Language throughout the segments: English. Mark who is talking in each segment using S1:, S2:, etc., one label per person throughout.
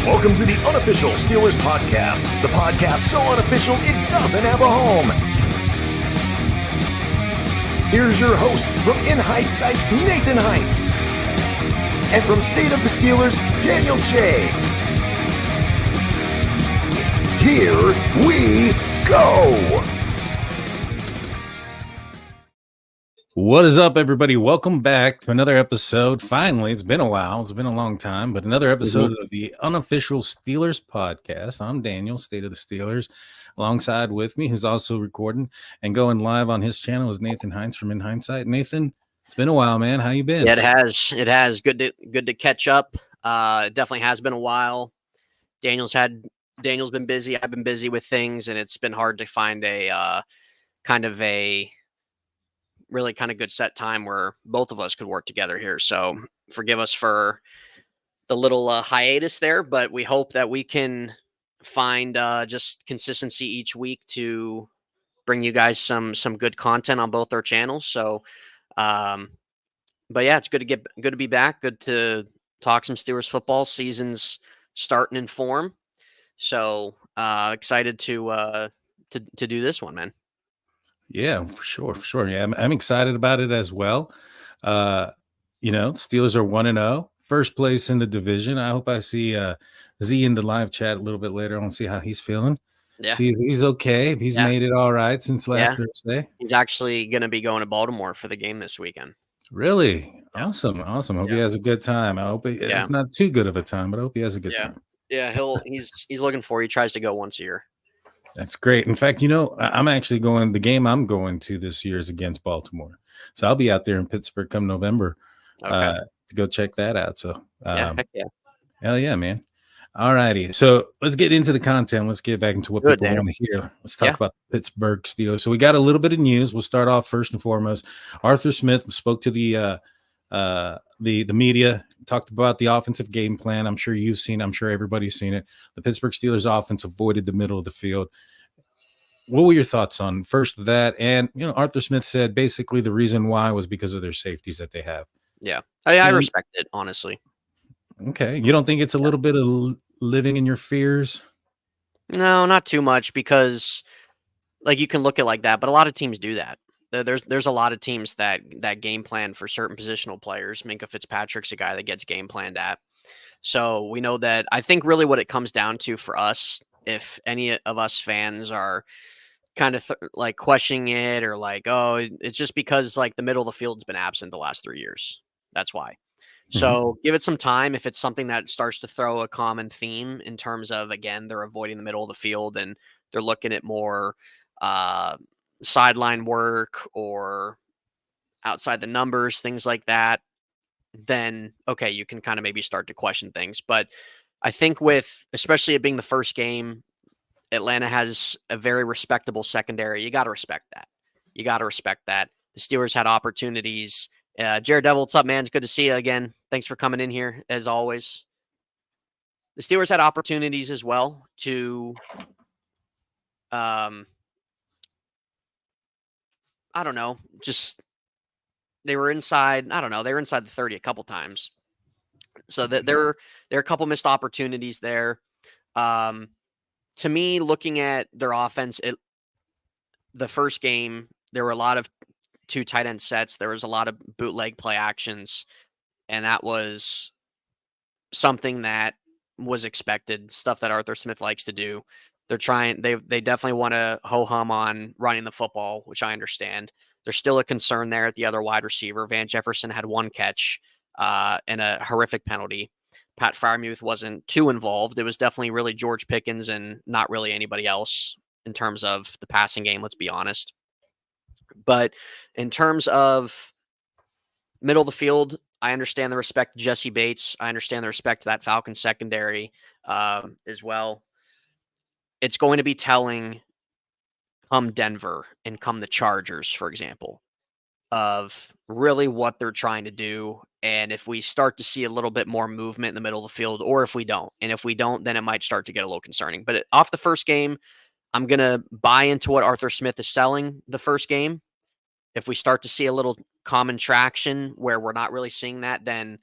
S1: Welcome to the Unofficial Steelers Podcast, the podcast so unofficial it doesn't have a home. Here's your host from In Hindsight, Nathan Heinz. And from State of the Steelers, Daniel Che. Here we go.
S2: What is up, everybody? Welcome back to another episode. Finally, it's been a while. It's been a long time, but another episode of the Unofficial Steelers Podcast. I'm Daniel, State of the Steelers. Alongside with me, who's also recording and going live on his channel, is Nathan Heinz from In Hindsight. Nathan, it's been a while, man. How you been?
S3: Yeah, it has. It has. Good to catch up. It definitely has been a while. Daniel's been busy. I've been busy with things, and it's been hard to find a really good set time where both of us could work together here. So forgive us for the little hiatus there, but we hope that we can find just consistency each week to bring you guys some good content on both our channels. So, but yeah, it's good to be back. Good to talk some Steelers football. Season's starting in form. So excited to do this one, man.
S2: Yeah, for sure. Yeah, I'm excited about it as well. The Steelers are 1-0, first place in the division. I hope I see Z in the live chat a little bit later. I want to see how he's feeling.
S3: Yeah.
S2: See if he's okay, if he's made it all right since last Thursday.
S3: He's actually going to be going to Baltimore for the game this weekend.
S2: Really? Yeah. Awesome. Hope he has a good time. I hope it's not too good of a time, but I hope he has a good time.
S3: Yeah, he's looking for. He tries to go once a year.
S2: That's great. In fact, I'm actually the game I'm going to this year is against Baltimore. So I'll be out there in Pittsburgh come November to go check that out. So
S3: heck yeah.
S2: Hell yeah, man. All righty. So let's get into the content. Let's get back into what people want to hear. Let's talk about the Pittsburgh Steelers. So we got a little bit of news. We'll start off first and foremost. Arthur Smith spoke to the media, talked about the offensive game plan. I'm sure you've seen, I'm sure everybody's seen it. The Pittsburgh Steelers offense avoided the middle of the field. What were your thoughts on first that? And, Arthur Smith said basically the reason why was because of their safeties that they have.
S3: Yeah. I respect it, honestly.
S2: Okay. You don't think it's a little bit of living in your fears?
S3: No, not too much, because you can look at it like that, but a lot of teams do that. There's a lot of teams that game plan for certain positional players. Minkah Fitzpatrick's a guy that gets game planned at. So we know that. I think really what it comes down to for us, if any of us fans are kind of questioning it or it's just because the middle of the field's been absent the last 3 years. That's why. Mm-hmm. So give it some time. If it's something that starts to throw a common theme in terms of, again, they're avoiding the middle of the field and they're looking at more sideline work or outside the numbers, things like that, then okay, you can kind of maybe start to question things. But I think especially it being the first game, Atlanta has a very respectable secondary. You got to respect that. The Steelers had opportunities. Jared Devil, what's up, man? It's good to see you again. Thanks for coming in here, as always. The Steelers had opportunities as well to I don't know, they were inside the 30 a couple times. So there are a couple missed opportunities there. To me, looking at their offense, the first game, there were a lot of 2 tight end sets. There was a lot of bootleg play actions, and that was something that was expected, stuff that Arthur Smith likes to do. They're trying. They definitely want to ho-hum on running the football, which I understand. There's still a concern there at the other wide receiver. Van Jefferson had 1 catch and a horrific penalty. Pat Freiermuth wasn't too involved. It was definitely really George Pickens and not really anybody else in terms of the passing game, let's be honest. But in terms of middle of the field, I understand the respect to Jesse Bates. I understand the respect to that Falcons secondary as well. It's going to be telling come Denver and come the Chargers, for example, of really what they're trying to do. And if we start to see a little bit more movement in the middle of the field, or if we don't, then it might start to get a little concerning. But off the first game, I'm going to buy into what Arthur Smith is selling the first game. If we start to see a little common traction where we're not really seeing that, then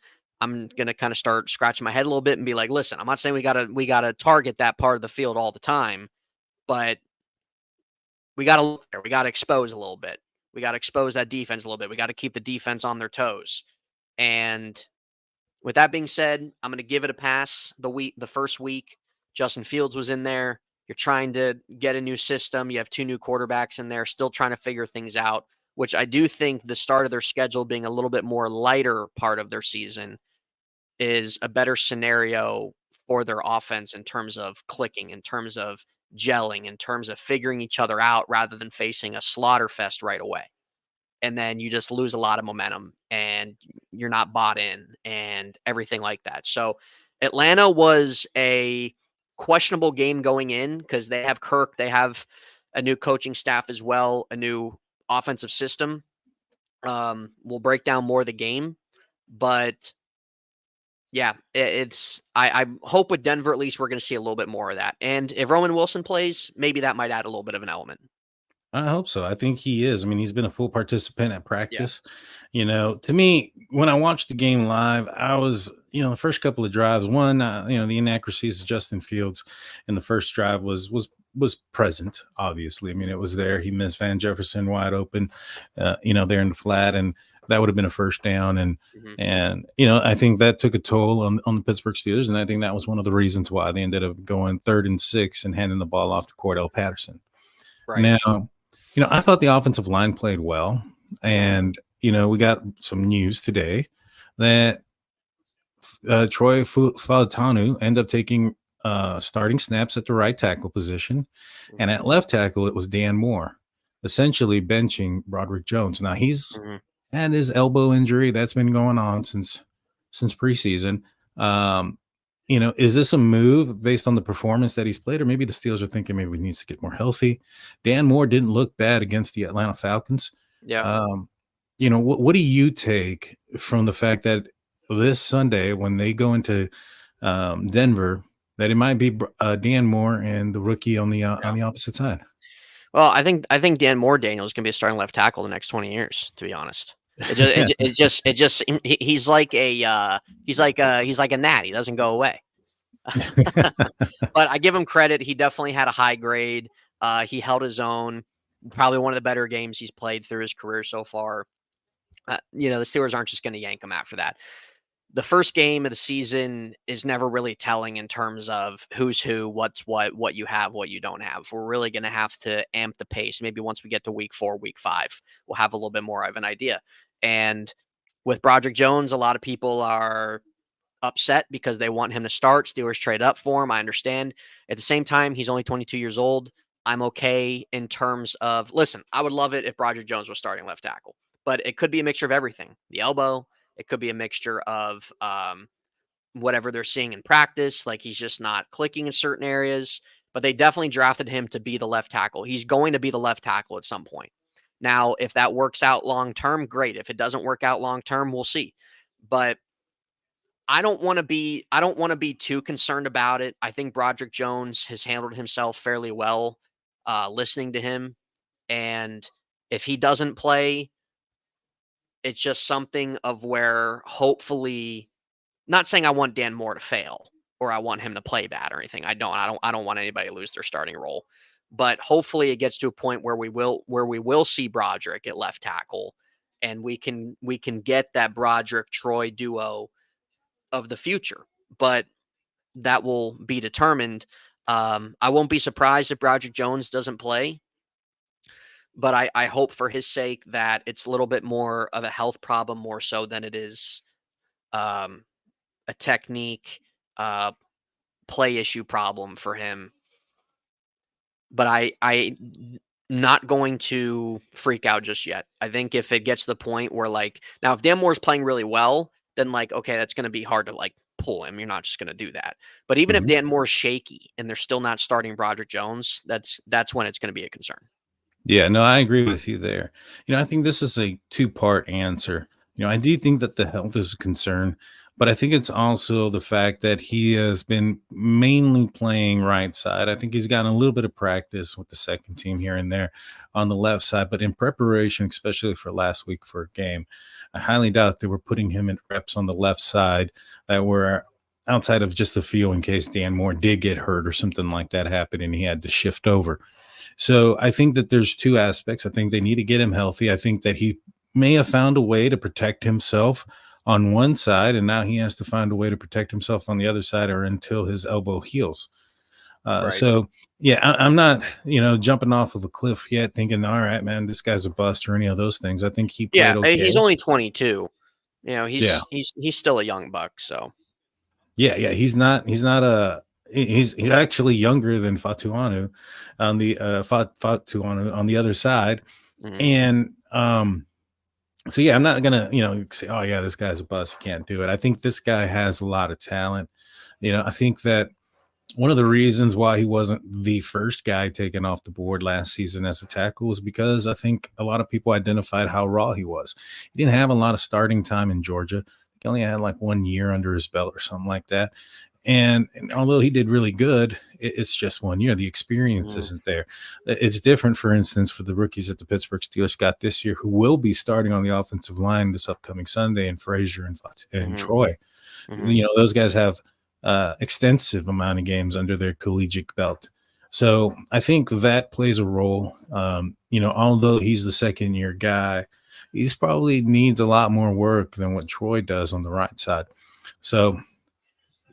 S3: I'm going to kind of start scratching my head a little bit and be like, listen, I'm not saying we got to target that part of the field all the time, but we got to look there. We got to expose a little bit. We got to expose that defense a little bit. We got to keep the defense on their toes. And with that being said, I'm going to give it a pass. The first week, Justin Fields was in there. You're trying to get a new system. You have 2 new quarterbacks in there, still trying to figure things out, which I do think the start of their schedule being a little bit more lighter part of their season is a better scenario for their offense in terms of clicking, in terms of gelling, in terms of figuring each other out rather than facing a slaughter fest right away. And then you just lose a lot of momentum and you're not bought in and everything like that. So Atlanta was a questionable game going in because they have Kirk, they have a new coaching staff as well, a new offensive system. We'll break down more of the game, but yeah, I hope with Denver at least we're going to see a little bit more of that. And if Roman Wilson plays, maybe that might add a little bit of an element.
S2: I hope so. I think he is. I mean, he's been a full participant at
S3: Yeah.
S2: practice. To me, when I watched the game live, I was, the first couple of drives, the inaccuracies of Justin Fields in the first drive was present, obviously. I mean, it was there. He missed Van Jefferson wide open, there in the flat, and that would have been a first down. And, I think that took a toll on the Pittsburgh Steelers. And I think that was one of the reasons why they ended up going 3rd and 6 and handing the ball off to Cordell Patterson.
S3: Right.
S2: Now, I thought the offensive line played well. And, we got some news today that Troy Fautanu ended up taking starting snaps at the right tackle position. And at left tackle, it was Dan Moore, essentially benching Broderick Jones. Now, he's had his elbow injury. That's been going on since preseason. Is this a move based on the performance that he's played, or maybe the Steelers are thinking maybe he needs to get more healthy? Dan Moore didn't look bad against the Atlanta Falcons.
S3: Yeah.
S2: What do you take from the fact that this Sunday, when they go into Denver, that it might be Dan Moore and the rookie on the opposite side?
S3: Well, I think Dan Moore, Daniel, is going to be a starting left tackle the next 20 years, to be honest. He's like a gnat. He doesn't go away. But I give him credit. He definitely had a high grade. He held his own. Probably one of the better games he's played through his career so far. The Steelers aren't just going to yank him after that. The first game of the season is never really telling in terms of who's who, what's what you have, what you don't have. We're really going to have to amp the pace. Maybe once we get to week 4, week 5, we'll have a little bit more of an idea. And with Broderick Jones, a lot of people are upset because they want him to start. Steelers trade up for him. I understand. At the same time, he's only 22 years old. I'm okay in terms of, listen, I would love it if Broderick Jones was starting left tackle, but it could be a mixture of everything. The elbow, it could be a mixture of whatever they're seeing in practice. Like he's just not clicking in certain areas, but they definitely drafted him to be the left tackle. He's going to be the left tackle at some point. Now, if that works out long-term, great. If it doesn't work out long-term, we'll see. But I don't want to be too concerned about it. I think Broderick Jones has handled himself fairly well, listening to him. And if he doesn't play, it's just something of where hopefully, not saying I want Dan Moore to fail or I want him to play bad or anything. I don't want anybody to lose their starting role. But hopefully it gets to a point where we will see Broderick at left tackle, and we can get that Broderick Troy duo of the future. But that will be determined. I won't be surprised if Broderick Jones doesn't play, but I hope for his sake that it's a little bit more of a health problem more so than it is a technique play issue problem for him. But I not going to freak out just yet. I think if it gets to the point where now if Dan Moore's playing really well, then okay, that's going to be hard to pull him. You're not just going to do that. But even if Dan Moore's shaky and they're still not starting Broderick Jones, that's when it's going to be a concern.
S2: Yeah, no, I agree with you there. I think this is a 2-part answer. I do think that the health is a concern, But I think it's also the fact that he has been mainly playing right side. I think he's gotten a little bit of practice with the second team here and there on the left side. But in preparation, especially for last week for a game, I highly doubt they were putting him in reps on the left side that were outside of just a few in case Dan Moore did get hurt or something like that happened and he had to shift over. So I think that there's two aspects. I think they need to get him healthy. I think that he may have found a way to protect himself on one side, and now he has to find a way to protect himself on the other side or until his elbow heals.
S3: Right.
S2: So, yeah, I'm not, jumping off of a cliff yet thinking, all right, man, this guy's a bust or any of those things. I think he played okay.
S3: He's only 22. He's still a young buck. So,
S2: yeah, he's actually younger than Fatuanu on the Fatuanu on the other side, and so yeah, I'm not gonna say, oh yeah, this guy's a bust, he can't do it. I think this guy has a lot of talent. I think that one of the reasons why he wasn't the first guy taken off the board last season as a tackle was because I think a lot of people identified how raw he was. He didn't have a lot of starting time in Georgia. He only had like 1 year under his belt or something like that. And although he did really good, it's just 1 year. The experience isn't there. It's different, for instance, for the rookies that the Pittsburgh Steelers got this year who will be starting on the offensive line this upcoming Sunday, and Frazier and Troy. Those guys have extensive amount of games under their collegiate belt. So I think that plays a role. Although he's the second-year guy, he's probably needs a lot more work than what Troy does on the right side. So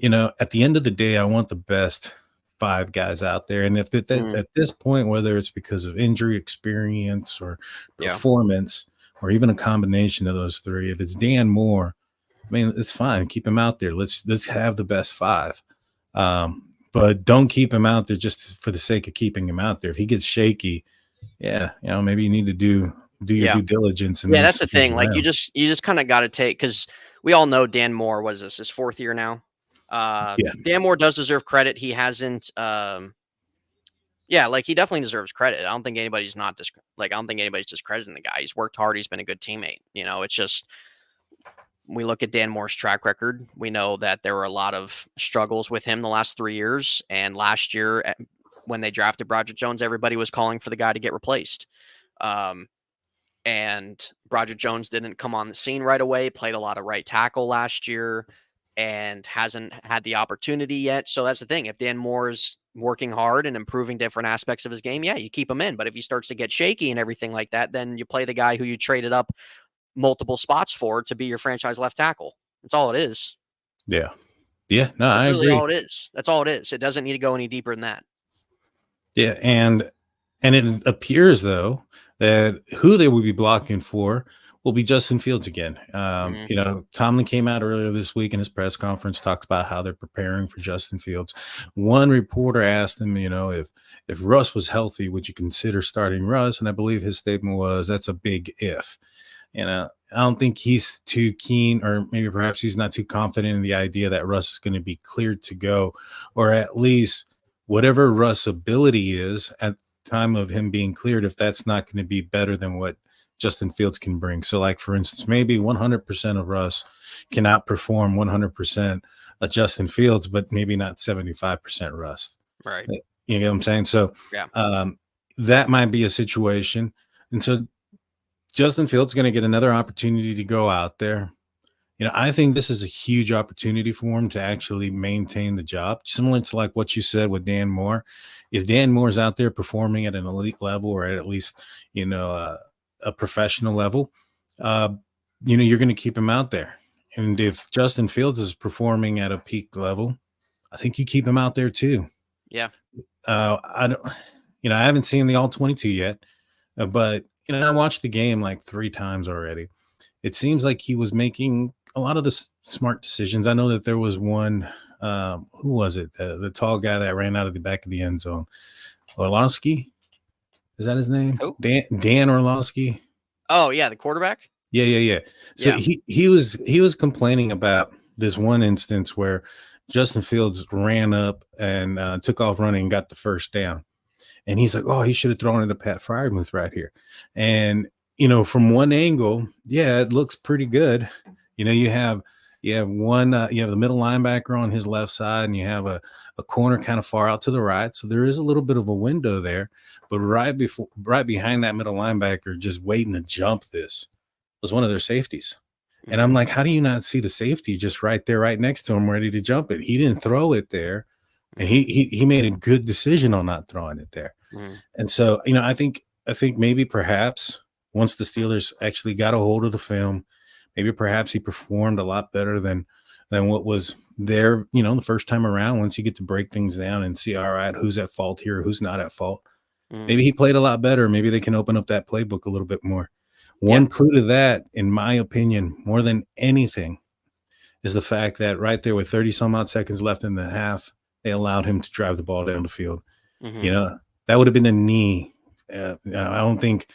S2: at the end of the day, I want the best 5 guys out there. And if at this point, whether it's because of injury experience or performance or even a combination of those three, if it's Dan Moore, I mean, it's fine. Keep him out there. Let's have the best 5. But don't keep him out there just for the sake of keeping him out there. If he gets shaky, maybe you need to do your due diligence. And
S3: that's the thing. Like you just kind of got to take, because we all know Dan Moore, was this his 4th year now? Dan Moore does deserve credit. He hasn't, he definitely deserves credit. I don't think anybody's discrediting the guy. He's worked hard. He's been a good teammate. It's just, we look at Dan Moore's track record. We know that there were a lot of struggles with him the last 3 years. And last year, when they drafted Broderick Jones, everybody was calling for the guy to get replaced. And Broderick Jones didn't come on the scene right away, played a lot of right tackle last year, and hasn't had the opportunity yet. So that's the thing. If Dan Moore's working hard and improving different aspects of his game, you keep him in. But if he starts to get shaky and everything like that, then you play the guy who you traded up multiple spots for to be your franchise left tackle. That's all it is.
S2: Yeah. No, I agree.
S3: All it is. That's all it is. It doesn't need to go any deeper than that.
S2: Yeah, and it appears though that who they will be blocking for will be Justin Fields again. Tomlin came out earlier this week in his press conference, talked about how they're preparing for Justin Fields. One reporter asked him, if Russ was healthy, would you consider starting Russ? And I believe his statement was, that's a big if. I don't think he's too keen, or maybe perhaps he's not too confident in the idea that Russ is going to be cleared to go, or at least whatever Russ' ability is at the time of him being cleared, if that's not going to be better than what Justin Fields can bring. So like, for instance, maybe 100% of Russ can outperform 100% of Justin Fields, but maybe not 75% Russ.
S3: Right.
S2: You know what I'm saying? So that might be a situation. And so Justin Fields is going to get another opportunity to go out there. I think this is a huge opportunity for him to actually maintain the job, similar to like what you said with Dan Moore. If Dan Moore's out there performing at an elite level, or at least, a professional level, you're going to keep him out there. And if Justin Fields is performing at a peak level, I think you keep him out there too.
S3: Yeah.
S2: I haven't seen the all 22 yet, but I watched the game like 3 times already. It seems like he was making a lot of the smart decisions. I know that there was one, who was it? The tall guy that ran out of the back of the end zone. Orlowski? Is that his name?
S3: Who?
S2: Dan Orlowski.
S3: Oh yeah, the quarterback.
S2: Yeah. So he was complaining about this one instance where Justin Fields ran up and took off running and got the first down, and he's like, "Oh, he should have thrown it to Pat Freiermuth right here." And from one angle, it looks pretty good. You have You have one, you have the middle linebacker on his left side, and you have a corner kind of far out to the right. So there is a little bit of a window there, but right behind that middle linebacker, just waiting to jump this was one of their safeties. And I'm like, how do you not see the safety just right there, right next to him, ready to jump it? He didn't throw it there, and he made a good decision on not throwing it there. And so, I think maybe perhaps once the Steelers actually got a hold of the film, maybe perhaps he performed a lot better than what was there, the first time around. Once you get to break things down and see, all right, who's at fault here, who's not at fault. Maybe he played a lot better. Maybe they can open up that playbook a little bit more. One clue to that, in my opinion, more than anything, is the fact that right there with 30 some odd seconds left in the half, they allowed him to drive the ball down the field. That would have been a knee. I think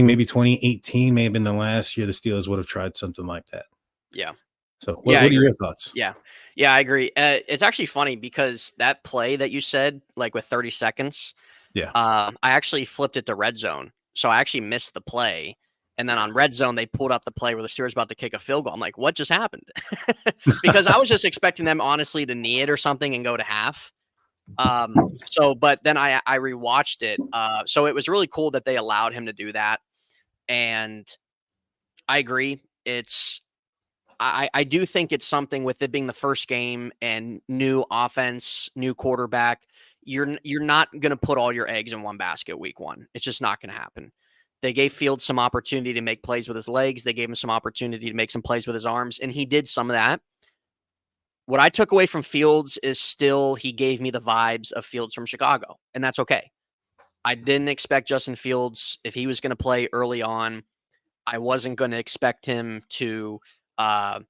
S2: maybe 2018 may have been the last year the Steelers would have tried something like that.
S3: Yeah.
S2: So what are your thoughts?
S3: Yeah, I agree. It's actually funny because that play that you said, like with 30 seconds, I actually flipped it to red zone. So I actually missed the play. And then on red zone, they pulled up the play where the Steelers about to kick a field goal. I'm like, what just happened? Because I was just expecting them, honestly, to knee it or something and go to half. But then I rewatched it. So it was really cool that they allowed him to do that. And I agree. I do think it's something with it being the first game and new offense, new quarterback. You're not going to put all your eggs in one basket week one. It's just not going to happen. They gave Fields some opportunity to make plays with his legs. They gave him some opportunity to make some plays with his arms, and he did some of that. What I took away from Fields is still he gave me the vibes of Fields from Chicago, and that's okay. I didn't expect Justin Fields, if he was going to play early on, I wasn't going to expect him to have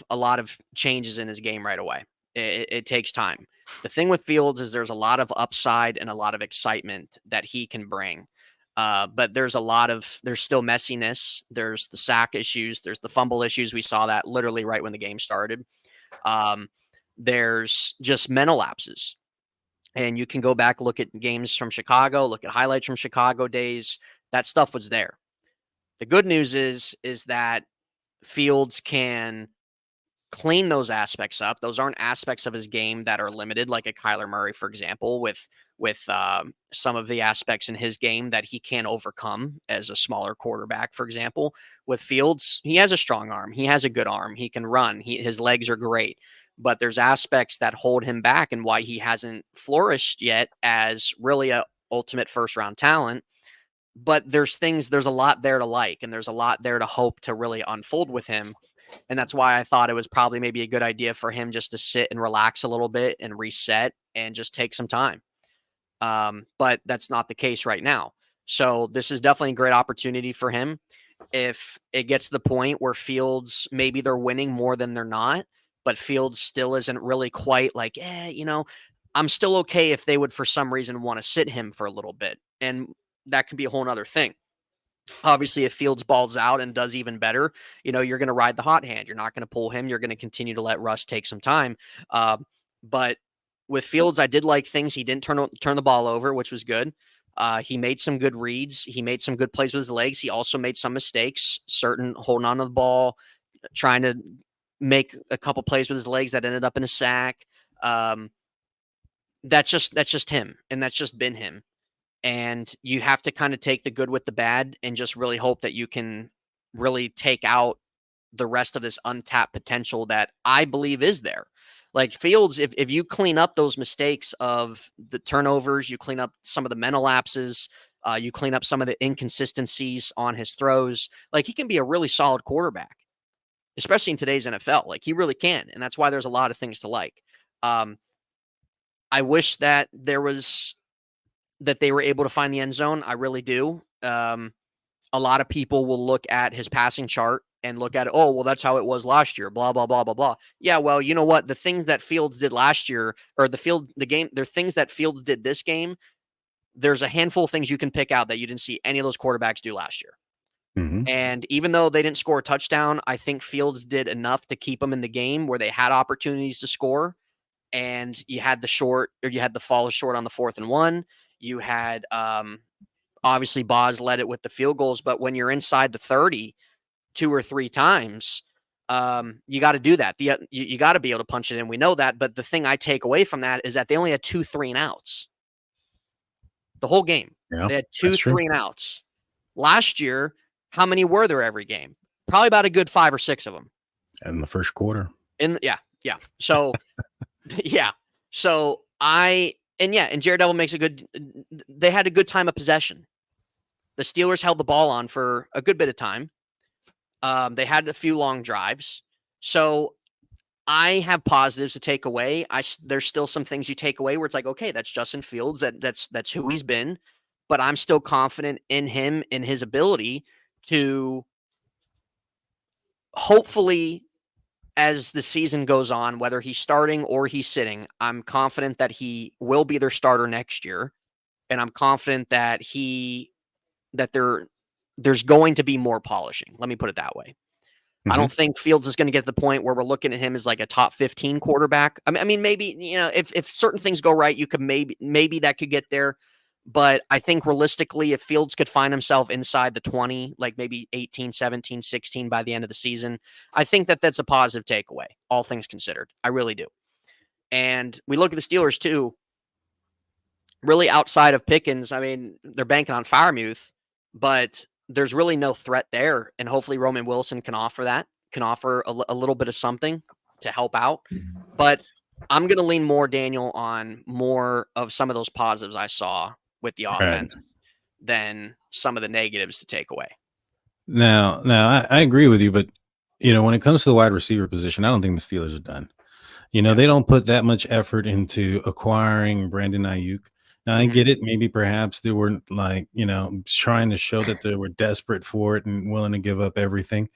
S3: a lot of changes in his game right away. It takes time. The thing with Fields is there's a lot of upside and a lot of excitement that he can bring. But there's still messiness. There's the sack issues. There's the fumble issues. We saw that literally right when the game started. There's just mental lapses. And you can go back, look at games from Chicago, look at highlights from Chicago days. That stuff was there. The good news is that Fields can clean those aspects up. Those aren't aspects of his game that are limited, like a Kyler Murray, for example, with some of the aspects in his game that he can't overcome as a smaller quarterback, for example. With Fields, he has a strong arm. He has a good arm. He can run. His legs are great. But there's aspects that hold him back and why he hasn't flourished yet as really a ultimate first-round talent. But there's a lot there to like, and there's a lot there to hope to really unfold with him. And that's why I thought it was probably maybe a good idea for him just to sit and relax a little bit and reset and just take some time. But that's not the case right now. So this is definitely a great opportunity for him. If it gets to the point where Fields, maybe they're winning more than they're not, but Fields still isn't really quite like, I'm still okay if they would for some reason want to sit him for a little bit. And that could be a whole nother thing. Obviously, if Fields balls out and does even better, you're going to ride the hot hand. You're not going to pull him. You're going to continue to let Russ take some time. But with Fields, I did like things. He didn't turn the ball over, which was good. He made some good reads. He made some good plays with his legs. He also made some mistakes, holding on to the ball, trying to make a couple plays with his legs that ended up in a sack. That's just him, and that's just been him. And you have to kind of take the good with the bad and just really hope that you can really take out the rest of this untapped potential that I believe is there. Like Fields, if you clean up those mistakes of the turnovers, you clean up some of the mental lapses, you clean up some of the inconsistencies on his throws, like he can be a really solid quarterback, especially in today's NFL. Like he really can. And that's why there's a lot of things to like. I wish that they were able to find the end zone. I really do. A lot of people will look at his passing chart and look at it. Oh, well, that's how it was last year. Blah, blah, blah, blah, blah. Yeah. Well, you know what? The things that Fields did last year, or there are things that Fields did this game. There's a handful of things you can pick out that you didn't see any of those quarterbacks do last year.
S2: Mm-hmm.
S3: And even though they didn't score a touchdown, I think Fields did enough to keep them in the game where they had opportunities to score. And you had the fall short on the 4th and 1. You had, obviously Boz led it with the field goals, but when you're inside the 30 2 or 3 times, you got to do that. You got to be able to punch it in. We know that. But the thing I take away from that is that they only had 2 3-and-outs the whole game.
S2: Yeah,
S3: they had 2 3-and-outs. Last year, how many were there every game? Probably about a good 5 or 6 of them
S2: in the first quarter.
S3: Yeah. So, yeah. So and Jared Devil makes they had a good time of possession. The Steelers held the ball on for a good bit of time. They had a few long drives. So I have positives to take away. There's still some things you take away where it's like, okay, that's Justin Fields. That's who he's been. But I'm still confident in him, in his ability to hopefully, as the season goes on, whether he's starting or he's sitting, I'm confident that he will be their starter next year. And I'm confident that there's going to be more polishing. Let me put it that way. I don't think Fields is going to get to the point where we're looking at him as like a top 15 quarterback. I mean, maybe, if certain things go right, you could maybe that could get there. But I think realistically, if Fields could find himself inside the 20, like maybe 18, 17, 16 by the end of the season, I think that's a positive takeaway, all things considered. I really do. And we look at the Steelers too, really outside of Pickens. I mean, they're banking on Freiermuth, but there's really no threat there. And hopefully Roman Wilson can offer a little bit of something to help out. But I'm going to lean more, Daniel, on more of some of those positives I saw with the offense than some of the negatives to take away.
S2: Now I agree with you, but when it comes to the wide receiver position, I don't think the Steelers are done. They don't put that much effort into acquiring Brandon Ayuk. Now I get it. Maybe perhaps they weren't trying to show that they were desperate for it and willing to give up everything.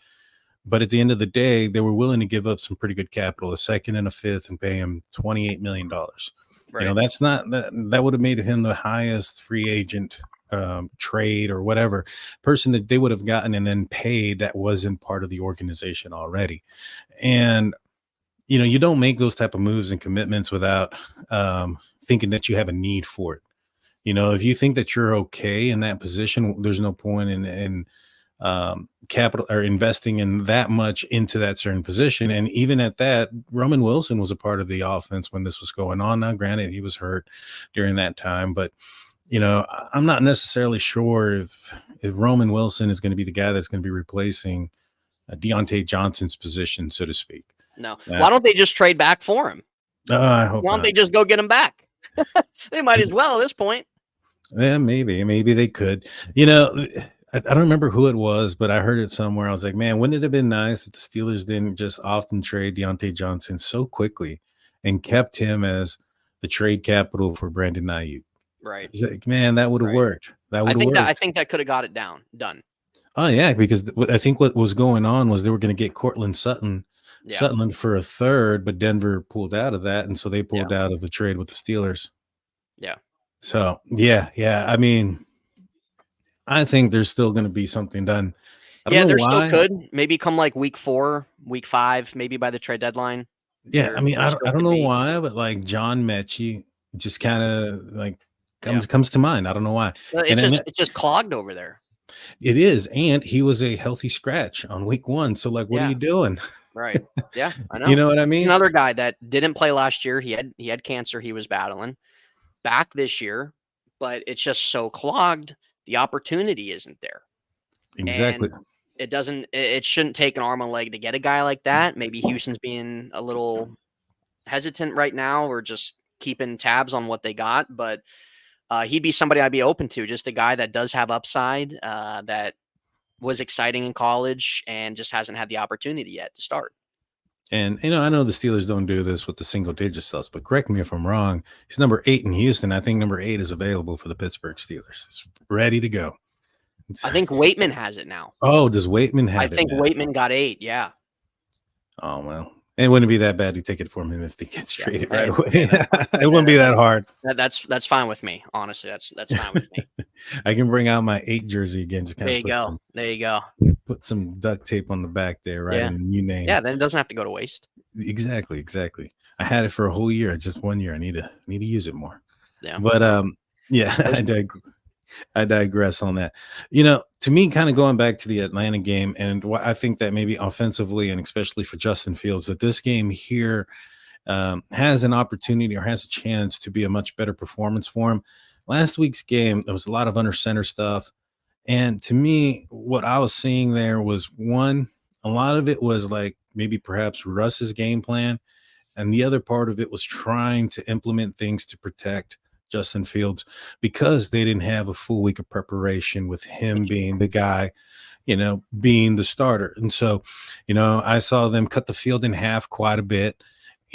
S2: But at the end of the day, they were willing to give up some pretty good capital, a second and a fifth, and pay him $28 million. Right. That's not that would have made him the highest free agent trade or whatever person that they would have gotten and then paid that wasn't part of the organization already. And you don't make those type of moves and commitments without thinking that you have a need for it. If you think that you're okay in that position, there's no point in capital or investing in that much into that certain position. And even at that, Roman Wilson was a part of the offense when this was going on. Now, granted, he was hurt during that time, but I'm not necessarily sure if Roman Wilson is going to be the guy that's going to be replacing Deontay Johnson's position, so to speak.
S3: No. Why don't they just trade back for him?
S2: I hope
S3: Why don't they just go get him back? They might as well at this point.
S2: Yeah, maybe they could. I don't remember who it was, but I heard it somewhere. I was like, man, wouldn't it have been nice if the Steelers didn't just often trade Deontay Johnson so quickly and kept him as the trade capital for Brandon Ayuk?
S3: Right.
S2: It's like, man, that would have worked. That would have worked.
S3: I think that could have got it done.
S2: Oh, yeah, because I think what was going on was they were going to get Cortland Sutton for a third, but Denver pulled out of that, and so they pulled out of the trade with the Steelers.
S3: Yeah.
S2: So, yeah. I mean, I think there's still going to be something done.
S3: There still could. Maybe come like week 4, week 5, maybe by the trade dedeadline.
S2: Yeah, I mean, I don't know why, but like John Mechie just kind of like comes to mind. I don't know why.
S3: It's just clogged over there.
S2: It is, and he was a healthy scratch on week 1. So like, what are you doing?
S3: Right. Yeah, I know.
S2: You know what I mean?
S3: He's another guy that didn't play last year. He had cancer. He was battling back this year, but it's just so clogged. The opportunity isn't there.
S2: Exactly.
S3: And it shouldn't take an arm and a leg to get a guy like that. Maybe Houston's being a little hesitant right now or just keeping tabs on what they got, but he'd be somebody I'd be open to, just a guy that does have upside, that was exciting in college and just hasn't had the opportunity yet to start.
S2: And, I know the Steelers don't do this with the single digit stuff, but correct me if I'm wrong. He's number 8 in Houston. I think number 8 is available for the Pittsburgh Steelers. It's ready to go.
S3: I think Waitman has it now.
S2: Oh, does Waitman have it?
S3: I think Waitman got 8. Yeah.
S2: Oh, well, it wouldn't be that bad to take it from him if he gets traded right away. It wouldn't be that hard.
S3: That's fine with me. Honestly, that's fine with me.
S2: I can bring out my 8 jersey again. Just kind of
S3: there you go.
S2: Put some duct tape on the back there, right?
S3: Yeah.
S2: And you name.
S3: Yeah, then it doesn't have to go to waste.
S2: Exactly. I had it for a whole year. Just 1 year. I need to use it more.
S3: Yeah.
S2: But yeah, I digress on that. To me, kind of going back to the Atlanta game, and what I think that maybe offensively, and especially for Justin Fields, that this game here has an opportunity or has a chance to be a much better performance for him. Last week's game, there was a lot of under center stuff. And to me, what I was seeing there was a lot of it was like maybe perhaps Russ's game plan. And the other part of it was trying to implement things to protect Justin Fields because they didn't have a full week of preparation with him being the guy, being the starter. And so, I saw them cut the field in half quite a bit.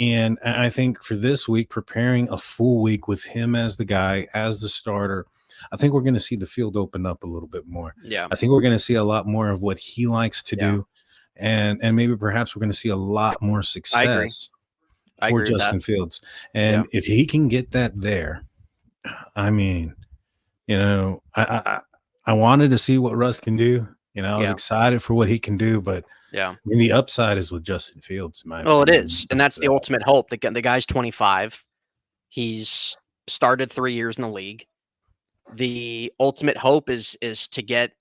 S2: And I think for this week, preparing a full week with him as the guy, as the starter, I think we're going to see the field open up a little bit more.
S3: Yeah.
S2: I think we're going to see a lot more of what he likes to do. And maybe perhaps we're going to see a lot more success for Justin Fields. And if he can get that there, I mean, I wanted to see what Russ can do. I was excited for what he can do, but I mean, the upside is with Justin Fields.
S3: It is. And that's the ultimate hope. The guy's 25. He's started 3 years in the league. The ultimate hope is to get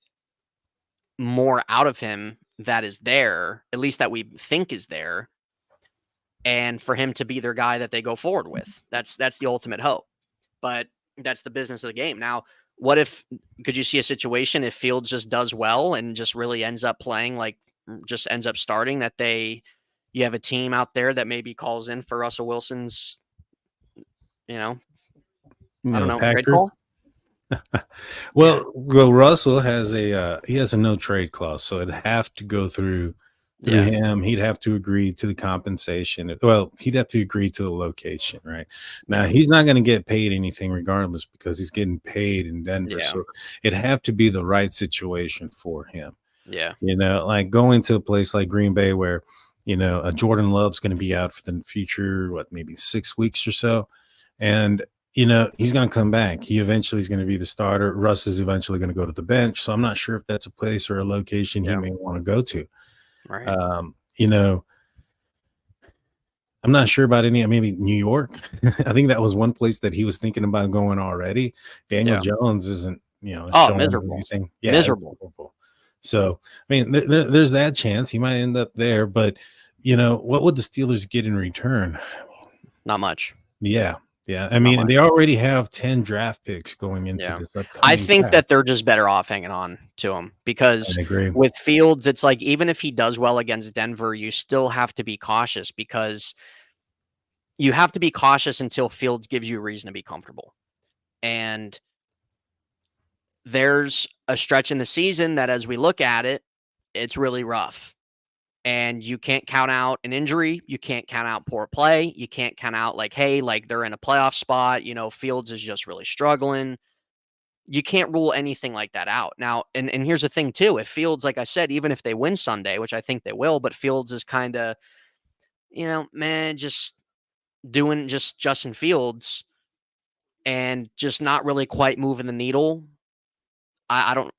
S3: more out of him that is there, at least that we think is there, and for him to be their guy that they go forward with. That's the ultimate hope. But that's the business of the game. Now, could you see a situation if Fields just does well and just really ends up playing, like just ends up starting, that you have a team out there that maybe calls in for Russell Wilson's, I don't know, trade call?
S2: Well, Russell has a no trade clause, so it'd have to go through him. He'd have to agree to the compensation. Well, he'd have to agree to the location, right? Now, he's not going to get paid anything regardless because he's getting paid in Denver. Yeah. So it'd have to be the right situation for him.
S3: Yeah.
S2: Like going to a place like Green Bay where, a Jordan Love's going to be out for the future, maybe 6 weeks or so. And he's going to come back. He eventually is going to be the starter. Russ is eventually going to go to the bench. So I'm not sure if that's a place or a location he may want to go to.
S3: Right.
S2: I'm not sure about maybe New York. I think that was one place that he was thinking about going already. Daniel Jones isn't,
S3: miserable.
S2: Anything.
S3: Yeah, miserable.
S2: So, I mean, there's that chance he might end up there, but what would the Steelers get in return?
S3: Not much.
S2: Yeah. Yeah, I mean, they already have 10 draft picks going into this upcoming
S3: I think that they're just better off hanging on to him because with Fields, it's like even if he does well against Denver, you still have to be cautious because you have to be cautious until Fields gives you a reason to be comfortable. And there's a stretch in the season that as we look at it, it's really rough. And you can't count out an injury. You can't count out poor play. You can't count out they're in a playoff spot. Fields is just really struggling. You can't rule anything like that out. Now, and here's the thing too. If Fields, like I said, even if they win Sunday, which I think they will, but Fields is kind of, just doing just Justin Fields and just not really quite moving the needle. I don't,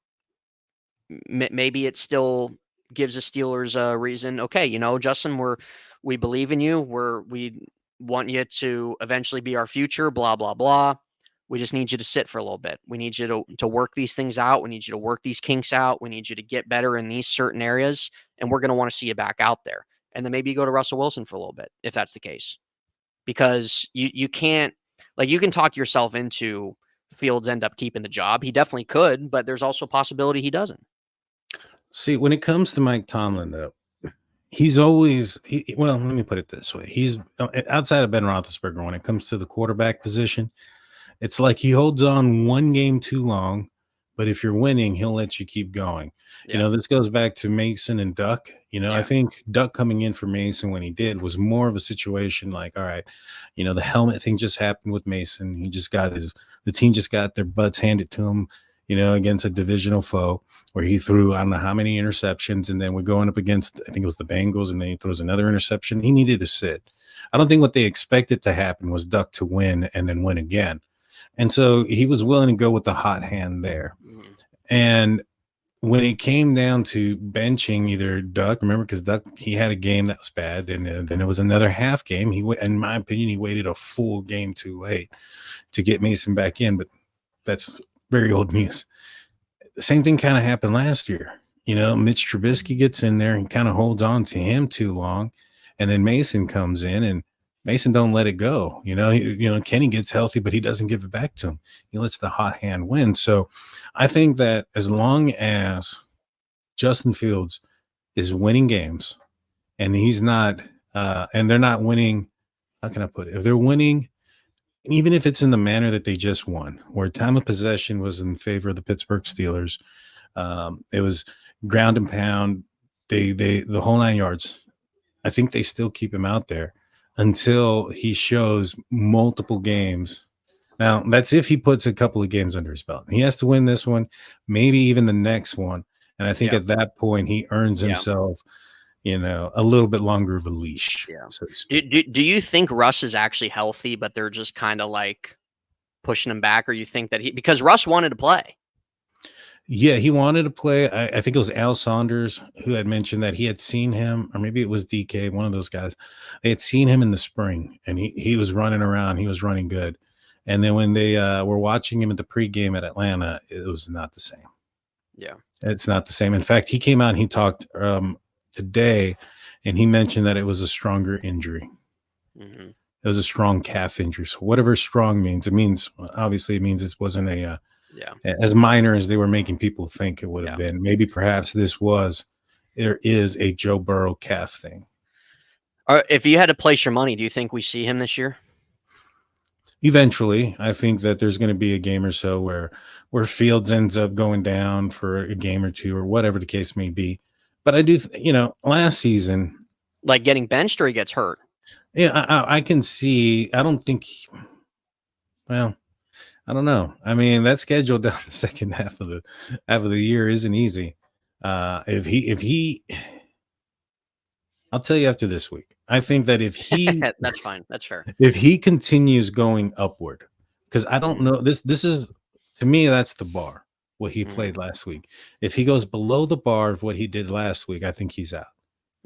S3: maybe it's still gives the Steelers a reason. Okay, Justin, we believe in you. We want you to eventually be our future, blah, blah, blah. We just need you to sit for a little bit. We need you to work these things out. We need you to work these kinks out. We need you to get better in these certain areas. And we're going to want to see you back out there. And then maybe you go to Russell Wilson for a little bit, if that's the case. Because you can't, you can talk yourself into Fields end up keeping the job. He definitely could, but there's also a possibility he doesn't.
S2: See, when it comes to Mike Tomlin, though, he's always well, let me put it this way. He's outside of Ben Roethlisberger when it comes to the quarterback position. It's like he holds on one game too long, but if you're winning, he'll let you keep going. Yeah. This goes back to Mason and Duck. I think Duck coming in for Mason when he did was more of a situation like, all right, the helmet thing just happened with Mason. He just got the team just got their butts handed to him, against a divisional foe where he threw, I don't know how many interceptions. And then we're going up against, I think it was the Bengals, and then he throws another interception. He needed to sit. I don't think what they expected to happen was Duck to win and then win again. And so he was willing to go with the hot hand there. And when it came down to benching either Duck, remember, because Duck, he had a game that was bad. Then it was another half game. In my opinion, he waited a full game too late to get Mason back in. But that's very old news. The same thing kind of happened last year. Mitch Trubisky gets in there and kind of holds on to him too long. And then Mason comes in and Mason don't let it go. Kenny gets healthy, but he doesn't give it back to him. He lets the hot hand win. So I think that as long as Justin Fields is winning games and he's not, and they're not winning, how can I put it? If they're winning, even if it's in the manner that they just won, where time of possession was in favor of the Pittsburgh Steelers, it was ground and pound, the whole 9 yards. I think they still keep him out there until he shows multiple games. Now, that's if he puts a couple of games under his belt. He has to win this one, maybe even the next one. And I think at that point, he earns himself, a little bit longer of a leash.
S3: Yeah.
S2: So to speak.
S3: Do you think Russ is actually healthy, but they're just kind of like pushing him back? Or you think that because Russ wanted to play?
S2: Yeah, he wanted to play. I think it was Al Saunders who had mentioned that he had seen him, or maybe it was DK, one of those guys. They had seen him in the spring, and he was running around. He was running good. And then when they were watching him at the pregame at Atlanta, it was not the same.
S3: Yeah.
S2: It's not the same. In fact, he came out and he talked today, and he mentioned that it was a stronger injury.
S3: Mm-hmm.
S2: It was a strong calf injury. So whatever strong means, it means it wasn't as minor as they were making people think it would have been. Maybe perhaps there is a Joe Burrow calf thing.
S3: If you had to place your money, do you think we see him this year?
S2: Eventually, I think that there's going to be a game or so where Fields ends up going down for a game or two or whatever the case may be. But I do, last season,
S3: like getting benched or he gets hurt.
S2: Yeah, I can see. I don't think. Well, I don't know. I mean, that schedule down the second half of the year isn't easy. If he, I'll tell you after this week. I think that if he,
S3: that's fine. That's fair.
S2: If he continues going upward, because I don't know, this is, to me, that's the bar, what he played last week. If he goes below the bar of what he did last week, I think he's out.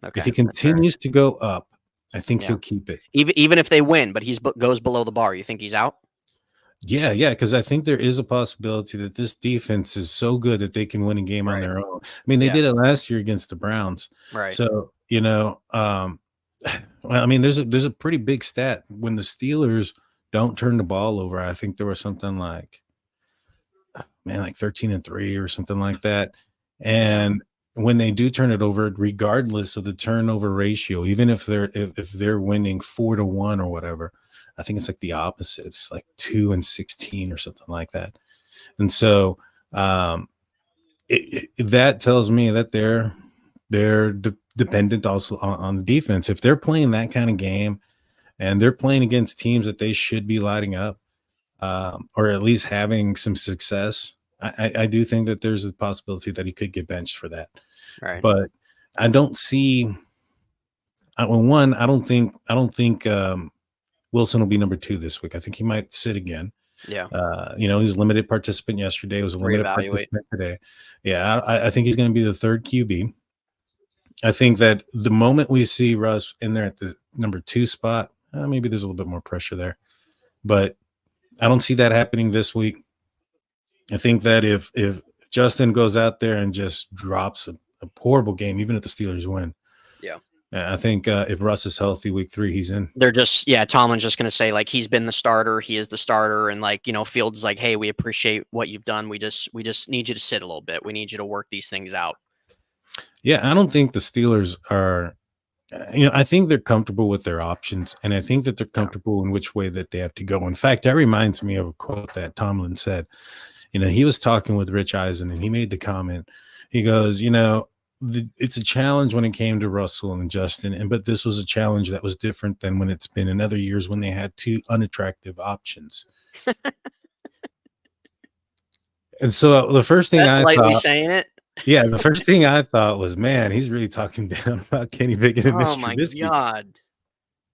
S3: Okay.
S2: If he continues to go up, I think he'll keep it.
S3: Even if they win, but goes below the bar, you think he's out?
S2: Yeah, because I think there is a possibility that this defense is so good that they can win a game on their own. I mean, they did it last year against the Browns.
S3: Right.
S2: So, well, I mean, there's a pretty big stat when the Steelers don't turn the ball over. I think there was something like 13-3 or something like that. And when they do turn it over, regardless of the turnover ratio, even if they're winning 4-1 or whatever, I think it's like the opposite. It's like 2-16 or something like that. And so that tells me that they're dependent also on the defense. If they're playing that kind of game and they're playing against teams that they should be lighting up, or at least having some success, I do think that there's a possibility that he could get benched for that.
S3: Right.
S2: But I don't see. I don't think Wilson will be number 2 this week. I think he might sit again.
S3: Yeah.
S2: He was a limited participant yesterday. He was a limited participant today. Yeah, I think he's going to be the third QB. I think that the moment we see Russ in there at the number 2 spot, maybe there's a little bit more pressure there. But I don't see that happening this week. I think that if Justin goes out there and just drops a horrible game, even if the Steelers win.
S3: Yeah.
S2: I think if Russ is healthy week 3, he's in.
S3: They're just, Tomlin's just going to say, like, he's been the starter. He is the starter. And, like, Fields is like, hey, we appreciate what you've done. We just need you to sit a little bit. We need you to work these things out.
S2: Yeah, I don't think the Steelers are, I think they're comfortable with their options. And I think that they're comfortable in which way that they have to go. In fact, that reminds me of a quote that Tomlin said. He was talking with Rich Eisen and he made the comment. He goes, it's a challenge when it came to Russell and Justin, but this was a challenge that was different than when it's been in other years when they had 2 unattractive options. And so the first thing
S3: That's
S2: I
S3: lightly
S2: thought,
S3: saying it.
S2: Yeah, the first thing I thought was, man, he's really talking down about Kenny Pickett and Mr.
S3: Oh my
S2: Trubisky.
S3: God.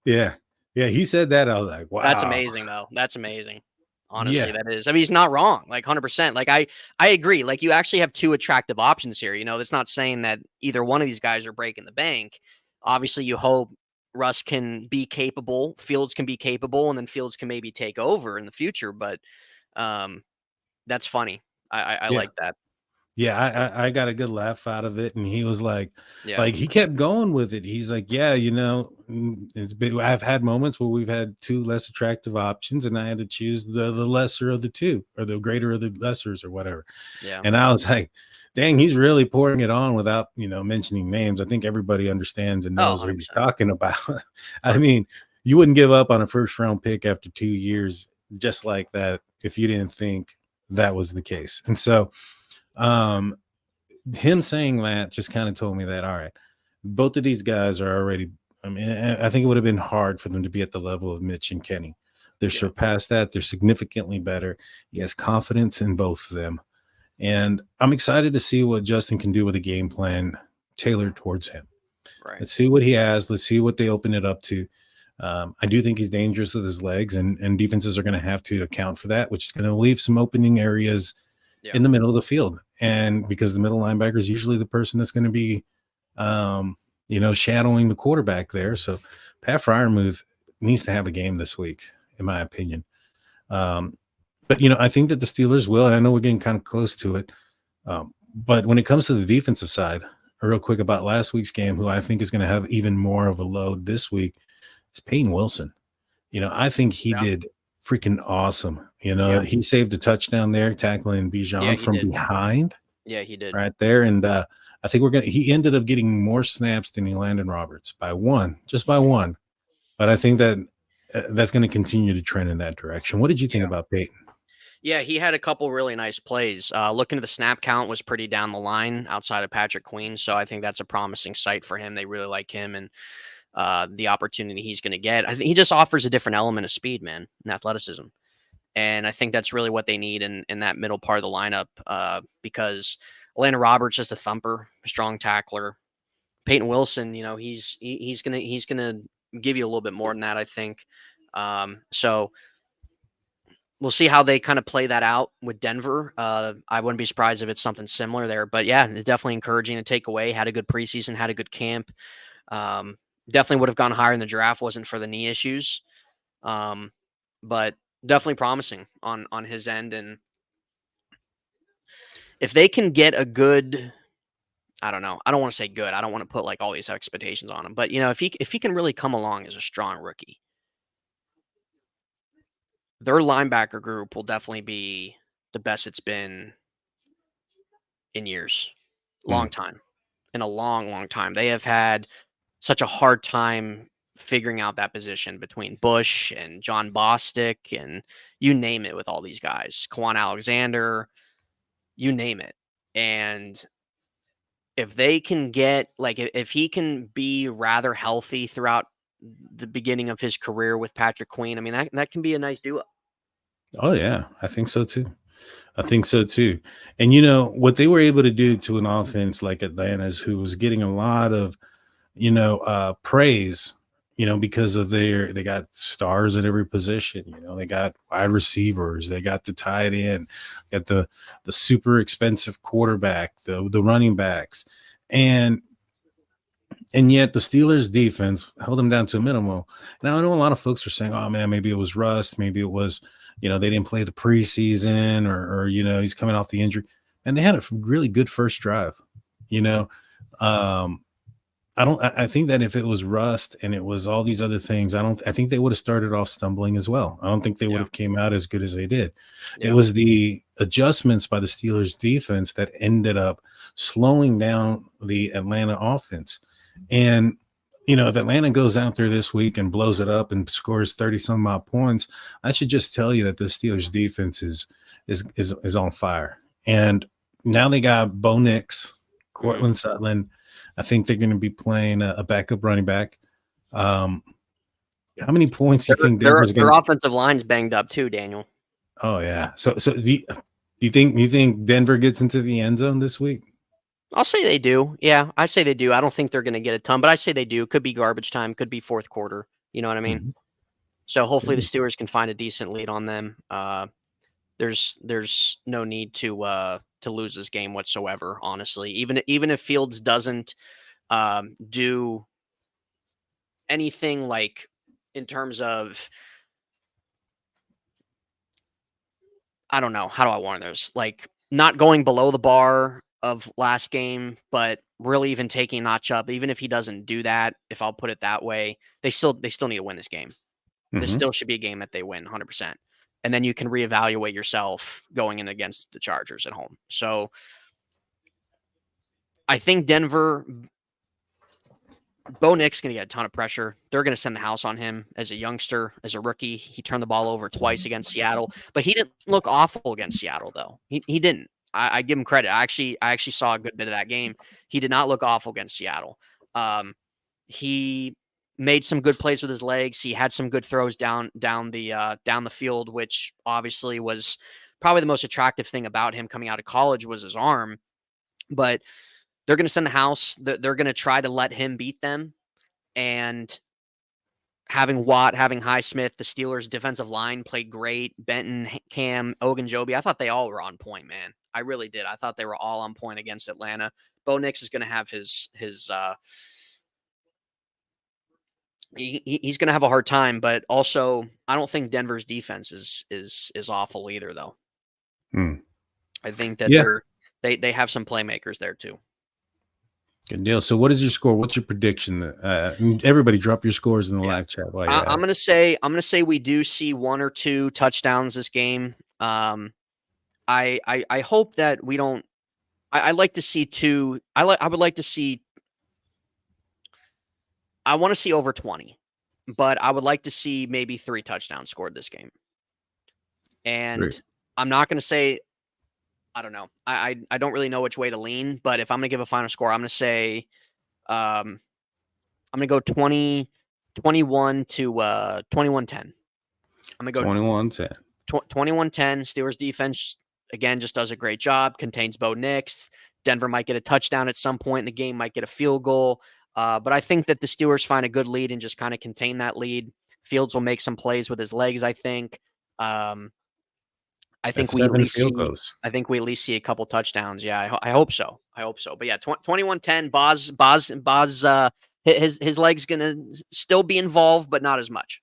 S2: Yeah, he said that. I was like, wow,
S3: that's amazing, though. That's amazing. Honestly, that is. I mean, he's not wrong. Like 100%. Like I agree. Like you actually have 2 attractive options here. That's not saying that either one of these guys are breaking the bank. Obviously, you hope Russ can be capable, Fields can be capable, and then Fields can maybe take over in the future. But That's funny. I
S2: Yeah.
S3: like that.
S2: Yeah, I got a good laugh out of it, and he was
S3: Yeah.
S2: he kept going with it. He's like, yeah, it's been. I've had moments where we've had two less attractive options, and I had to choose the lesser of the two, or the greater of the lessers, or whatever.
S3: Yeah.
S2: And I was like, dang, he's really pouring it on without mentioning names. I think everybody understands and
S3: Oh,
S2: knows what he's
S3: 100%.
S2: talking about. I mean, you wouldn't give up on a first round pick after 2 years just like that if you didn't think that was the case. And so um him saying that just kind of told me that, all right, both of these guys are already, I mean, I think it would have been hard for them to be at the level of Mitch and Kenny. They're
S3: Yeah.
S2: surpassed that. They're significantly better. He has confidence in both of them. And I'm excited to see what Justin can do with a game plan tailored towards him.
S3: Right.
S2: Let's see what he has. Let's see what they open it up to. I do think he's dangerous with his legs, and defenses are going to have to account for that, which is going to leave some opening areas
S3: Yeah.
S2: in the middle of the field. And because the middle linebacker is usually the person that's going to be, shadowing the quarterback there. So Pat Fryermuth needs to have a game this week, in my opinion. But I think that the Steelers will, and I know we're getting kind of close to it. But when it comes to the defensive side, real quick about last week's game, who I think is going to have even more of a load this week, is Peyton Wilson. I think he did freaking awesome. He saved a touchdown there, tackling Bijan from behind.
S3: Yeah, he did.
S2: Right there. And I think he ended up getting more snaps than Landon Roberts just by one. But I think that that's going to continue to trend in that direction. What did you think about Peyton?
S3: Yeah, he had a couple really nice plays. Looking at the snap count was pretty down the line outside of Patrick Queen. So I think that's a promising sight for him. They really like him and the opportunity he's going to get. I think he just offers a different element of speed, man, and athleticism. And I think that's really what they need in that middle part of the lineup because Landon Roberts is a thumper, strong tackler. Peyton Wilson, he's gonna give you a little bit more than that, I think. So we'll see how they kind of play that out with Denver. I wouldn't be surprised if it's something similar there. But yeah, it's definitely encouraging to take away. Had a good preseason, had a good camp. Definitely would have gone higher in the draft wasn't for the knee issues. But definitely promising on his end. And if they can get a good, I don't know. I don't want to say good. I don't want to put like all these expectations on him. But if he can really come along as a strong rookie, their linebacker group will definitely be the best it's been in years. Long time. In a long, long time. They have had such a hard time figuring out that position between Bush and John Bostic and you name it with all these guys. Quan Alexander, you name it. And if they can get if he can be rather healthy throughout the beginning of his career with Patrick Queen, I mean that can be a nice duo.
S2: Oh yeah, I think so too. And what they were able to do to an offense like Atlanta's, who was getting a lot of praise, because of they got stars at every position. They got wide receivers, they got the tight end, got the super expensive quarterback, the running backs, and yet the Steelers defense held them down to a minimum. And I know a lot of folks are saying, oh man, maybe it was rust, maybe it was they didn't play the preseason, or he's coming off the injury, and they had a really good first drive. I think that if it was rust and it was all these other things, I think they would have started off stumbling as well. I don't think they would have came out as good as they did. It was the adjustments by the Steelers defense that ended up slowing down the Atlanta offense. And if Atlanta goes out there this week and blows it up and scores 30 some odd points, I should just tell you that the Steelers defense is on fire. And now they got Bo Nix, Cortland Sutton. I think they're going to be playing a backup running back. How many points do you think
S3: their offensive line's banged up too, Daniel?
S2: Oh yeah. So do you think Denver gets into the end zone this week?
S3: I'll say they do. Yeah, I say they do. I don't think they're going to get a ton, but I say they do. Could be garbage time. Could be fourth quarter. You know what I mean? Mm-hmm. So hopefully the Steelers can find a decent lead on them. There's no need to lose this game whatsoever. Honestly, even if Fields doesn't do anything in terms of I don't know. How do I warn this? Like not going below the bar of last game, but really even taking a notch up. Even if he doesn't do that, if I'll put it that way, they still need to win this game. This still should be a game that they win 100%. And then you can reevaluate yourself going in against the Chargers at home. So I think Denver, Bo Nix's going to get a ton of pressure. They're going to send the house on him as a youngster, as a rookie. He turned the ball over twice against Seattle, but he didn't look awful against Seattle, though. He didn't. I give him credit. I actually saw a good bit of that game. He did not look awful against Seattle. He made some good plays with his legs. He had some good throws down the field, which obviously was probably the most attractive thing about him coming out of college was his arm. But they're going to send the house. They're going to try to let him beat them. And having Watt, having Highsmith, the Steelers' defensive line played great. Benton, Cam, Ogunjobi. I thought they all were on point, man. I really did. I thought they were all on point against Atlanta. Bo Nix is going to have his he's going to have a hard time, but also I don't think Denver's defense is awful either, though. I think that they have some playmakers there too.
S2: Good deal. So what is your score? What's your prediction? Everybody drop your scores in the live chat.
S3: I'm going to say we do see 1 or 2 touchdowns this game. I hope that we don't. I like to see 2. I would like to see. I want to see over 20, but I would like to see maybe 3 touchdowns scored this game. And
S2: Great.
S3: I'm not going to say. I don't know. I don't really know which way to lean, but if I'm going to give a final score, I'm going to say, I'm going to go 21 to 21-10. I'm going to go
S2: 21-10.
S3: 21-10. Steelers defense, again, just does a great job, contains Bo Nix. Denver might get a touchdown at some point in the game, might get a field goal. But I think that the Steelers find a good lead and just kind of contain that lead. Fields will make some plays with his legs, I think. I think we at least see a couple touchdowns. Yeah, I hope so. But yeah, 21-10. Boz, his leg's gonna still be involved, but not as much.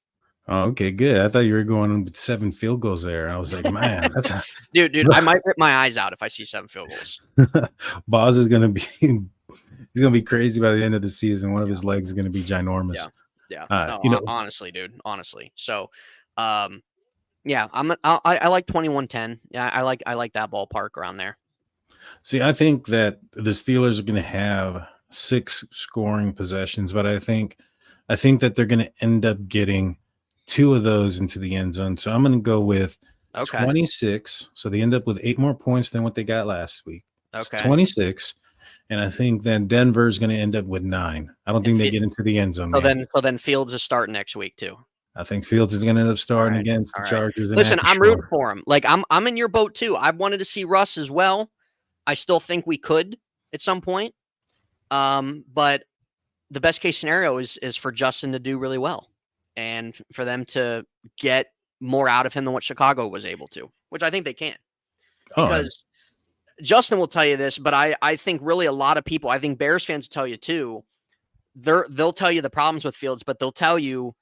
S2: Oh, okay, good. I thought you were going with 7 field goals there. I was like, man, that's
S3: dude. I might rip my eyes out if I see 7 field goals.
S2: Boz is gonna be he's gonna be crazy by the end of the season. One of his legs is gonna be ginormous.
S3: Yeah. Honestly, dude. Honestly. So, yeah, I like 21-10. Yeah, I like that ballpark around there.
S2: See, I think that the Steelers are going to have 6 scoring possessions, but I think that they're going to end up getting 2 of those into the end zone. So I'm going to go with 26. So they end up with 8 more points than what they got last week.
S3: Okay,
S2: it's 26. And I think then Denver is going to end up with 9. I don't think they get into the end zone.
S3: So then Fields is starting next week too.
S2: I think Fields is going to end up starting against the Chargers.
S3: Listen, I'm rooting for him. Like I'm in your boat too. I wanted to see Russ as well. I still think we could at some point. But the best case scenario is for Justin to do really well and for them to get more out of him than what Chicago was able to, which I think they can. Because Justin will tell you this, but I think really a lot of people, I think Bears fans will tell you too, they'll tell you the problems with Fields, but they'll tell you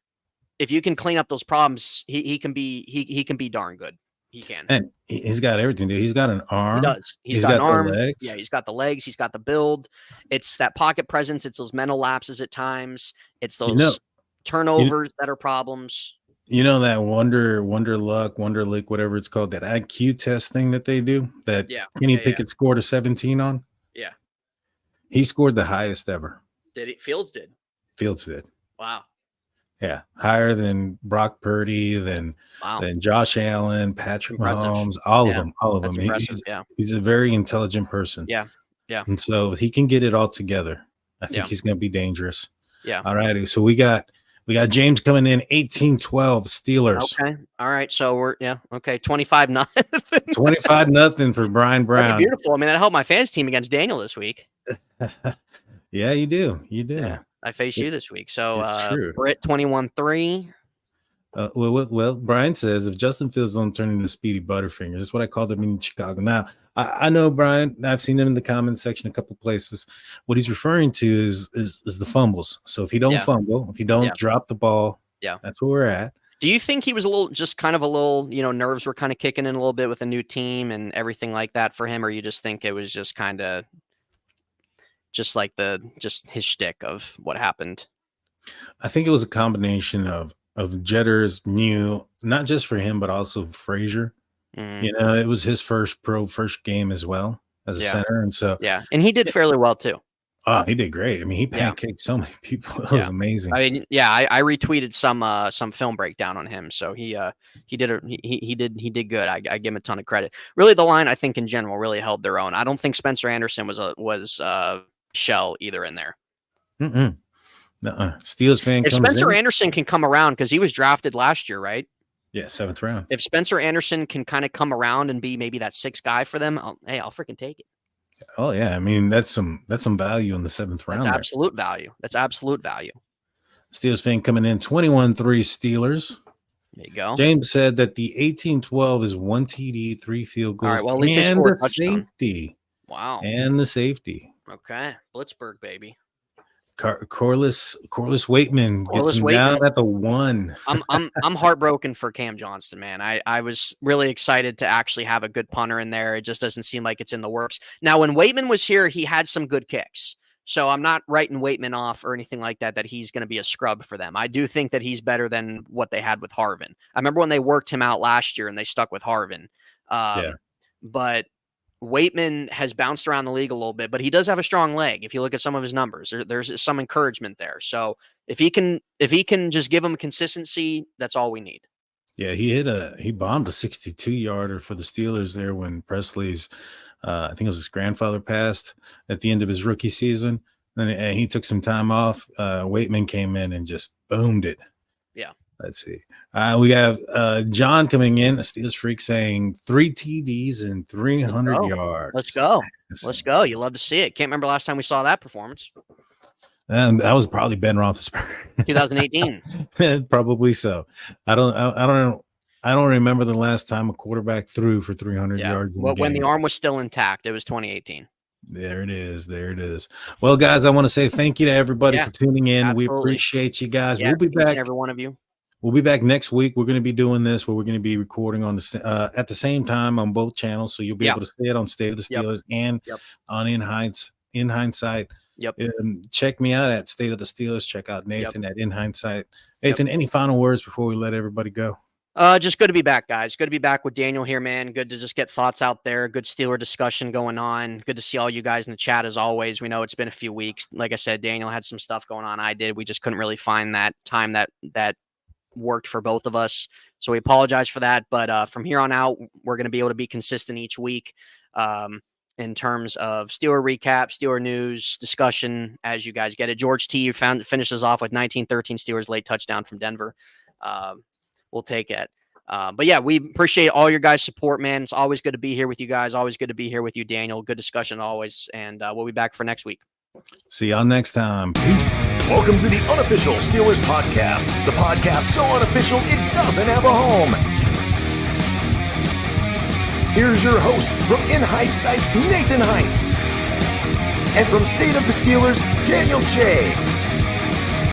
S3: if you can clean up those problems, he can be darn good. He can.
S2: And he's got everything, dude. He's got an arm.
S3: He does. He's got an arm.
S2: Legs.
S3: Yeah, he's got the legs. He's got the build. It's that pocket presence. It's those mental lapses at times. It's those turnovers that are problems.
S2: You know that Wonder Lick, whatever it's called, that IQ test thing that they do? That Kenny Pickett scored a 17 on? Yeah. He scored the highest ever.
S3: Did he? Fields did. Wow.
S2: Yeah, higher than Brock Purdy, than Josh Allen, Patrick Mahomes, all of them. He's a very intelligent person.
S3: Yeah.
S2: And so if he can get it all together, I think he's going to be dangerous.
S3: Yeah.
S2: All righty. So we got James coming in 18-12 Steelers.
S3: Okay. All right. So we're 25-0.
S2: 25-0 for Brian Brown.
S3: That's beautiful. I mean, that helped my fans team against Daniel this week.
S2: Yeah, you do.
S3: Yeah. I face you this week. So Britt 21-3.
S2: Well, Brian says if Justin Fields don't turn into Speedy Butterfingers, that's what I called him in Chicago. Now, I know Brian, I've seen him in the comment section a couple places. What he's referring to is the fumbles. So if he don't fumble, if he don't drop the ball, that's where we're at.
S3: Do you think he was kind of a little, nerves were kind of kicking in a little bit with a new team and everything like that for him? Or you just think it was just kind of just like just his shtick of what happened?
S2: I think it was a combination of Jetter's new, not just for him, but also Frazier. It was his first game as well as a center. And so,
S3: and he did fairly well too.
S2: Oh, he did great. I mean, he pancaked so many people. It was amazing.
S3: I mean, I retweeted some film breakdown on him. So he did good. I give him a ton of credit. Really, the line I think in general really held their own. I don't think Spencer Anderson was shell either in there.
S2: Steelers fan.
S3: If Spencer Anderson can come around, because he was drafted last year, right?
S2: Yeah, 7th round.
S3: If Spencer Anderson can kind of come around and be maybe that 6th guy for them, I'll freaking take it.
S2: Oh yeah, I mean that's some value in the 7th round.
S3: That's absolute value. That's absolute value.
S2: Steelers fan coming in 21-3 Steelers.
S3: There you go.
S2: James said that the 18-12 is 1 TD, 3 field goals,
S3: all right, well, at least
S2: and the safety.
S3: Wow.
S2: And the safety.
S3: Okay, Pittsburgh baby.
S2: Corliss Waitman gets him down at the 1.
S3: I'm heartbroken for Cam Johnston, man. I was really excited to actually have a good punter in there. It just doesn't seem like it's in the works. Now, when Waitman was here, he had some good kicks. So I'm not writing Waitman off or anything like that he's going to be a scrub for them. I do think that he's better than what they had with Harvin. I remember when they worked him out last year and they stuck with Harvin. But Waitman has bounced around the league a little bit, but he does have a strong leg. If you look at some of his numbers, there's some encouragement there. So if he can just give him consistency, that's all we need.
S2: Yeah, he bombed a 62-yarder for the Steelers there when Presley's, I think it was his grandfather passed at the end of his rookie season, and he took some time off. Waitman came in and just boomed it.
S3: Yeah.
S2: Let's see. We have John coming in, a Steelers freak, saying 3 TDs and 300 yards.
S3: Let's go. Let's go. You love to see it. Can't remember last time we saw that performance.
S2: And that was probably Ben Roethlisberger.
S3: 2018.
S2: Probably so. I don't remember the last time a quarterback threw for 300 yards.
S3: When the arm was still intact, it was 2018.
S2: There it is. Well, guys, I want to say thank you to everybody for tuning in.
S3: Absolutely.
S2: We appreciate you guys.
S3: Yeah,
S2: we'll be back.
S3: Every one of you.
S2: We'll be back next week. We're going to be doing this where we're going to be recording on the at the same time on both channels, so you'll be able to see it on State of the Steelers and on In Hindsight. Check me out at State of the Steelers. Check out Nathan at In Hindsight. Nathan, any final words before we let everybody go?
S3: Just good to be back, guys. Good to be back with Daniel here, man. Good to just get thoughts out there. Good Steeler discussion going on. Good to see all you guys in the chat as always. We know it's been a few weeks. Like I said, Daniel had some stuff going on. I did. We just couldn't really find that time that worked for both of us. So we apologize for that. But from here on out, we're going to be able to be consistent each week in terms of Steeler recap, Steeler news, discussion as you guys get it. George T. finishes off with 19-13 Steelers late touchdown from Denver. We'll take it. But yeah, we appreciate all your guys' support, man. It's always good to be here with you guys. Always good to be here with you, Daniel. Good discussion always. And we'll be back for next week.
S2: See y'all next time. Peace.
S1: Welcome to the Unofficial Steelers Podcast, the podcast so unofficial it doesn't have a home. Here's your host from In Hindsight, Nathan Heights. And from State of the Steelers, Daniel Che.